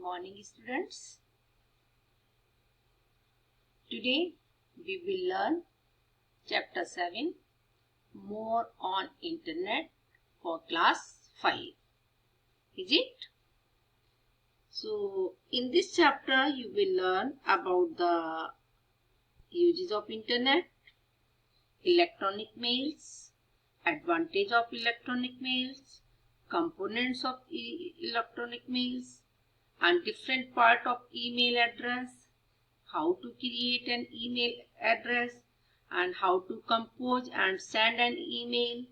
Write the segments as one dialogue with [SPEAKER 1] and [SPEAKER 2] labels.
[SPEAKER 1] morning, students. Today we will learn chapter 7 more on internet for class 5. Is it? So in this chapter you will learn about the uses of internet, electronic mails, advantage of electronic mails, components of electronic mails, and different part of email address, how to create an email address, and how to compose and send an email,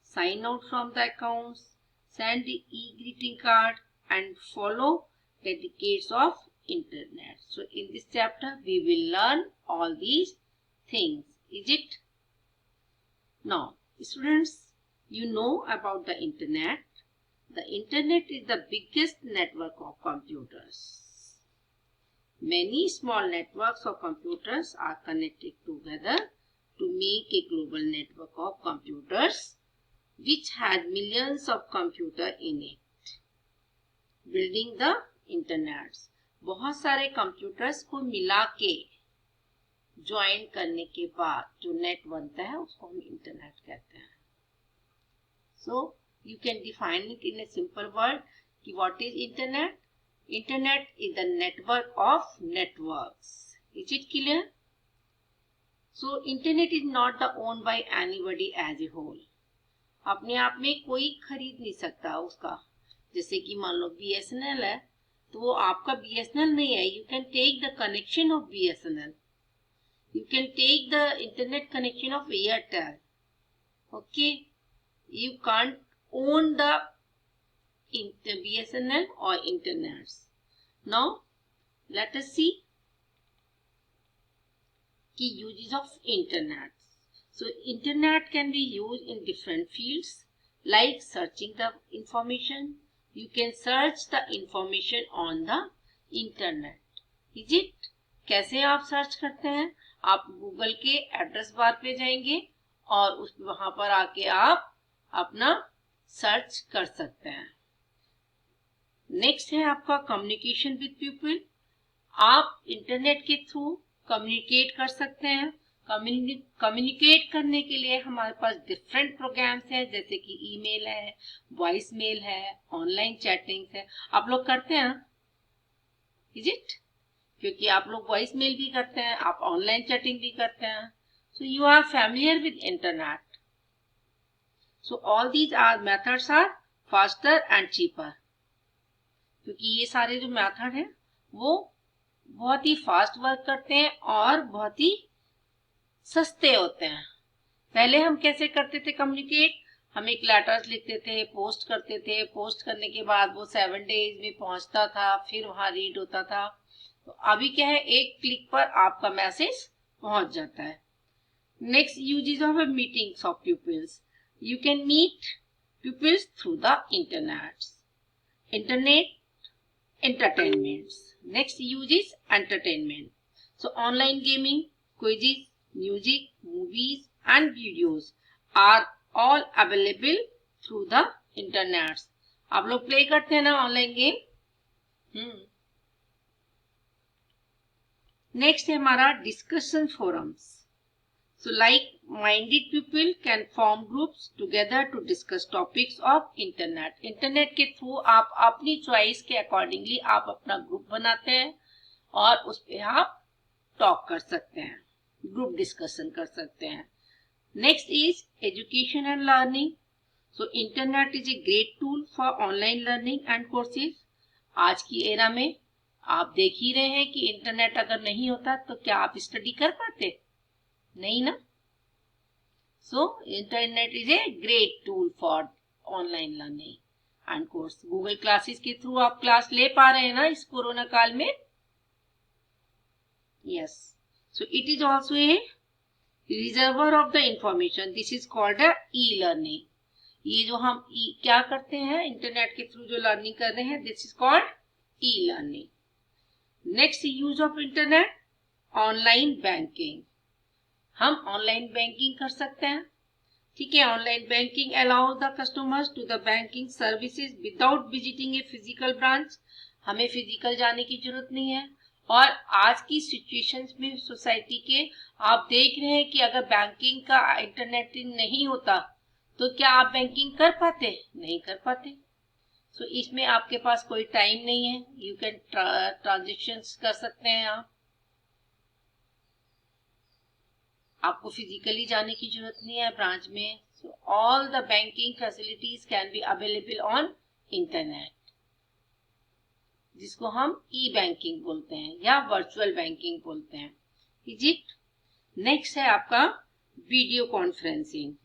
[SPEAKER 1] sign out from the accounts, send the e-greeting card, and follow the decades of internet. So in this chapter we will learn all these things. Is it? Now students, you know about the internet. The internet is the biggest network of computers. Many small networks of computers are connected together to make a global network of computers which has millions of computers in it. Building the internet. बहुत सारे computers को मिला के join करने के बाद जो net बनता है उसको हम इंटरनेट कहते हैं. So you can define it in a simple word कि what is internet? Internet is the network of networks. Is it clear? So internet is not the owned by anybody as a whole. अपने आप में कोई खरीद नहीं सकता उसका. जैसे कि मान लो BSNL है तो वो आपका BSNL नहीं है. You can take the connection of BSNL. You can take the internet connection of Airtel. Okay? You can't own the BSNL or internet. Now let us see key uses of internet. So internet can be used in different fields like searching the information. You can search the information on the internet. Is it? कैसे आप search करते हैं? आप Google के address bar पे जाएंगे और उस वहां पर आके आप अपना सर्च कर सकते हैं. नेक्स्ट है आपका कम्युनिकेशन विद पीपल. आप इंटरनेट के थ्रू कम्युनिकेट कर सकते हैं. कम्युनिकेट करने के लिए हमारे पास डिफरेंट प्रोग्राम्स हैं जैसे कि ईमेल है, वॉइस मेल है, ऑनलाइन चैटिंग है. आप लोग करते हैं? Is it? क्योंकि आप लोग वॉइस मेल भी करते हैं, आप ऑनलाइन चैटिंग भी करते हैं. So you are familiar with internet. So all these methods are faster and cheaper. क्योंकि ये सारे जो मेथड हैं वो बहुत ही फास्ट वर्क करते हैं और बहुत ही सस्ते होते हैं. पहले हम कैसे करते थे कम्युनिकेट? हम एक लेटर्स लिखते थे, पोस्ट करते थे. पोस्ट करने के बाद वो 7 days में पहुंचता था, फिर वहां रीड होता था. तो अभी क्या है, एक क्लिक पर आपका मैसेज पहुंच जाता है. Next uses of meetings of peoples. You can meet pupils through the internet. Internet entertainments. Next use is entertainment. So online gaming, quizzes, music, movies and videos are all available through the internet. आप लोग play करते हैं ना online game? Next है हमारा discussion forums. So like-minded people can form groups together to discuss topics of internet. Internet के through आप अपनी चॉइस के अकॉर्डिंगली आप अपना ग्रुप बनाते हैं और उस पे आप टॉक कर सकते हैं, ग्रुप डिस्कशन कर सकते हैं. Next is education and learning. So internet is a great tool for online learning and courses. आज की एरा में आप देख ही रहे हैं कि इंटरनेट अगर नहीं होता तो क्या आप स्टडी कर पाते? नहीं ना. So internet is a great tool for online learning and course. Google classes के थ्रू आप क्लास ले पा रहे हैं ना इस कोरोना काल में? Yes. So it is also a reservoir of the information. This is called e learning. ये जो हम क्या करते हैं इंटरनेट के थ्रू जो लर्निंग कर रहे हैं, this is called e learning. Next use of internet, online banking. हम ऑनलाइन बैंकिंग कर सकते हैं. ठीक है. Online banking allows the customers to the banking services without visiting a physical branch. हमें फिजिकल जाने की जरूरत नहीं है। और आज की सिचुएशंस में सोसाइटी के आप देख रहे हैं कि अगर बैंकिंग का इंटरनेट नहीं होता तो क्या आप बैंकिंग कर पाते? नहीं कर पाते। सो इसमें आपके पास कोई टाइम नहीं है, यू कैन ट्रांजेक्शन्स कर सकते हैं आपको फिजिकली जाने की जरूरत नहीं है ब्रांच में। So all the banking facilities can be available on internet, जिसको हम ई बैंकिंग बोलते हैं या वर्चुअल बैंकिंग बोलते हैं। Is it? नेक्स्ट है आपका video conferencing.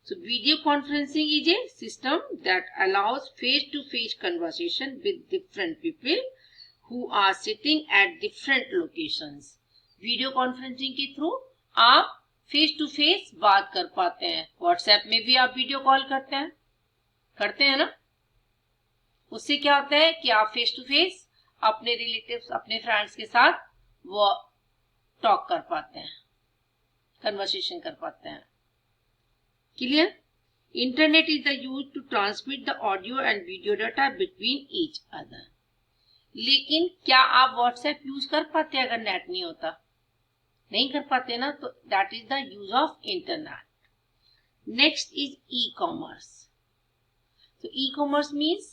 [SPEAKER 1] So video conferencing is a system that allows face-to-face conversation with different people who are sitting at different locations. Video conferencing के थ्रू आप फेस टू फेस बात कर पाते हैं। व्हाट्सएप में भी आप वीडियो कॉल करते हैं ना। उससे क्या होता है कि आप फेस टू फेस अपने रिलेटिव्स, अपने फ्रेंड्स के साथ वो टॉक कर पाते हैं, कन्वर्सेशन कर पाते हैं। Clear? Internet is the use to transmit the audio and video data between each other. लेकिन क्या आप WhatsApp यूज कर पाते हैं अगर नेट नहीं होता? नहीं कर पाते ना, तो that is the use of internet. Next is e-commerce. So e-commerce means,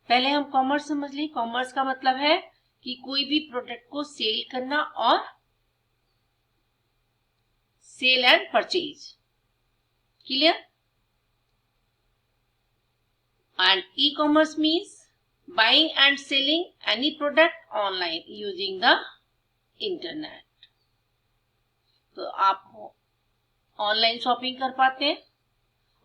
[SPEAKER 1] पहले हम कॉमर्स समझ लें। कॉमर्स का मतलब है कि कोई भी प्रोडक्ट को सेल करना और sell and purchase. Clear? And e-commerce means buying and selling any product online using the internet. तो आप ऑनलाइन शॉपिंग कर पाते हैं,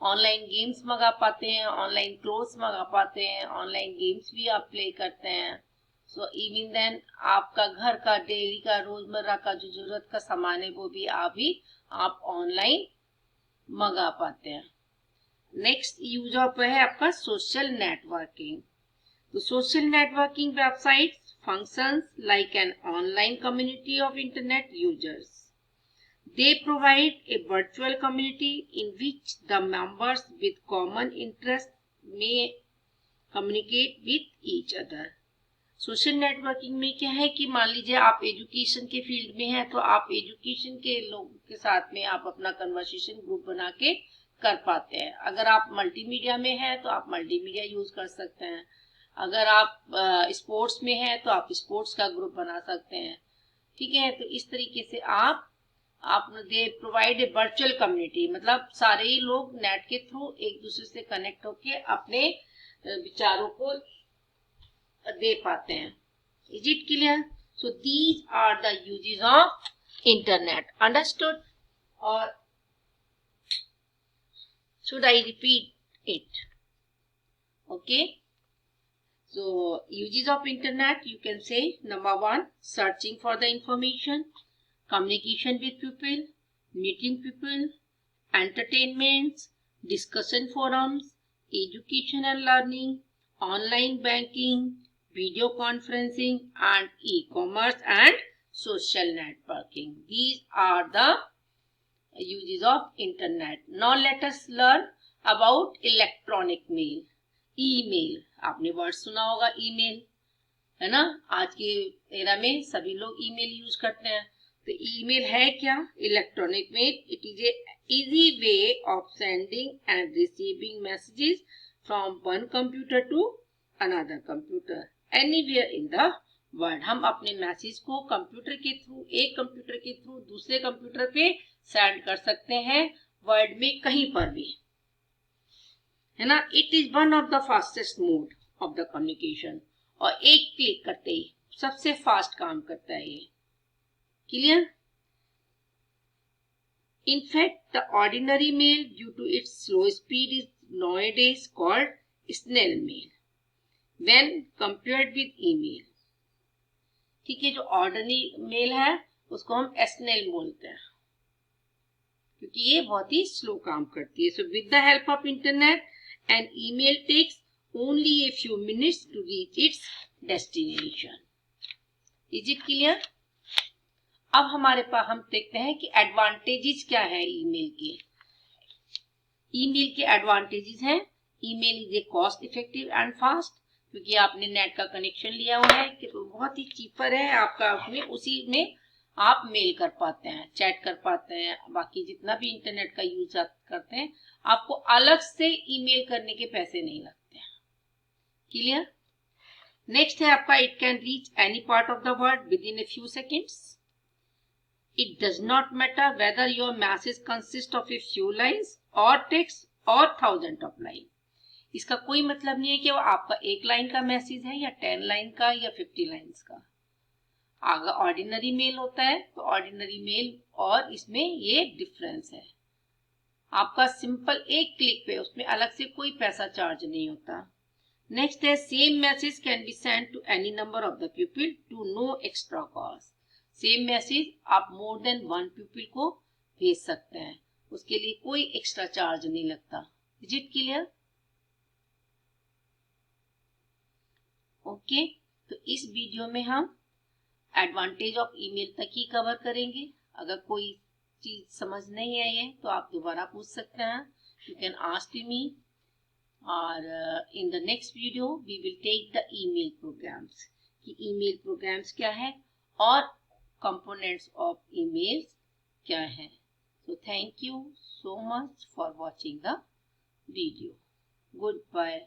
[SPEAKER 1] ऑनलाइन गेम्स मंगा पाते हैं, ऑनलाइन क्लोथ्स मंगा पाते हैं, ऑनलाइन गेम्स भी आप प्ले करते हैं। सो इवन देन आपका घर का डेली का रोजमर्रा का जो जरूरत का सामान है वो भी आप ऑनलाइन मंगा पाते हैं। नेक्स्ट यूज ऑफ है आपका सोशल नेटवर्किंग। तो social networking websites functions like an online community of internet users. They provide a virtual community in which the members with common interest may communicate with each other. Social networking में क्या है कि मान लीजिए आप education के field में हैं तो आप एजुकेशन के लोगों के साथ में आप अपना कन्वर्सेशन ग्रुप बना के कर पाते हैं। अगर आप मल्टीमीडिया में हैं तो आप मल्टीमीडिया यूज कर सकते हैं। अगर आप स्पोर्ट्स में हैं तो आप स्पोर्ट्स का ग्रुप बना सकते हैं। ठीक है, तो इस तरीके से आप दे प्रोवाइड ए वर्चुअल कम्युनिटी, मतलब सारे ही लोग नेट के थ्रू एक दूसरे से कनेक्ट होके अपने विचारों को दे पाते हैं। Is it clear? So these are the uses of internet. Understood? और should I repeat it? Okay, so uses of internet, you can say number 1, searching for the information, communication with people, meeting people, entertainments, discussion forums, education and learning, online banking, video conferencing, and e-commerce and social networking. These are the uses of internet. Now let us learn about electronic mail. Email, आपने word सुना होगा email, है ना। आज के era में सभी लोग ईमेल यूज करते हैं। तो ईमेल है क्या? Electronic mail. It is a easy way of sending and receiving messages from one computer to another computer anywhere in the world. हम अपने मैसेज को कंप्यूटर के थ्रू, एक कंप्यूटर के थ्रू दूसरे कंप्यूटर पे सेंड कर सकते हैं, वर्ल्ड में कहीं पर भी, है ना। It is one of the fastest mode of the communication, और एक क्लिक करते ही सबसे फास्ट काम करता है ये। Clear? In fact, the ordinary mail, due to its slow speed, is nowadays called snail mail when compared with email. ठीक है, जो ऑर्डिनरी मेल है उसको हम स्नेल बोलते हैं क्योंकि ये बहुत ही स्लो काम करती है। So with the help of internet an email takes only a few minutes to reach its destination. Is it clear? अब हमारे पास हम देखते हैं कि एडवांटेजेस क्या है ईमेल के। ईमेल के एडवांटेजेस हैं, email is a cost effective and fast, क्योंकि आपने नेट का कनेक्शन लिया हुआ है कि तो बहुत ही चीपर है आपका, उसमें उसी में आप मेल कर पाते हैं, चैट कर पाते हैं, बाकी जितना भी इंटरनेट का यूज करते हैं आपको अलग से ईमेल करने के पैसे नहीं लगते हैं। क्लियर? नेक्स्ट है आपका it can reach any part of the world with in a few seconds. It does not matter whether your message consist of a few lines और टेक्स्ट और 1000 ऑफ लाइन। इसका कोई मतलब नहीं है कि वो आपका एक लाइन का मैसेज है या 10 लाइन का या 50 लाइन्स का। अगर ऑर्डिनरी मेल होता है तो ऑर्डिनरी मेल और इसमें ये डिफरेंस है। आपका सिंपल एक क्लिक पे, उसमें अलग से कोई पैसा चार्ज नहीं होता। नेक्स्ट है same message can be send to any number of the people to no extra cost. Same message आप मोर देन 1 पीपल को भेज सकते हैं, उसके लिए कोई एक्स्ट्रा चार्ज नहीं लगता। Is it clear? ओके, तो इस वीडियो में हम एडवांटेज ऑफ ईमेल तक ही कवर करेंगे। अगर कोई चीज समझ नहीं आई है तो आप दोबारा पूछ सकते हैं, यू कैन आस्क मी। और in the next video we will take the email programs कि ईमेल प्रोग्राम्स क्या है और कंपोनेंट्स ऑफ ईमेल्स क्या है। So thank you so much for watching the video. Good bye.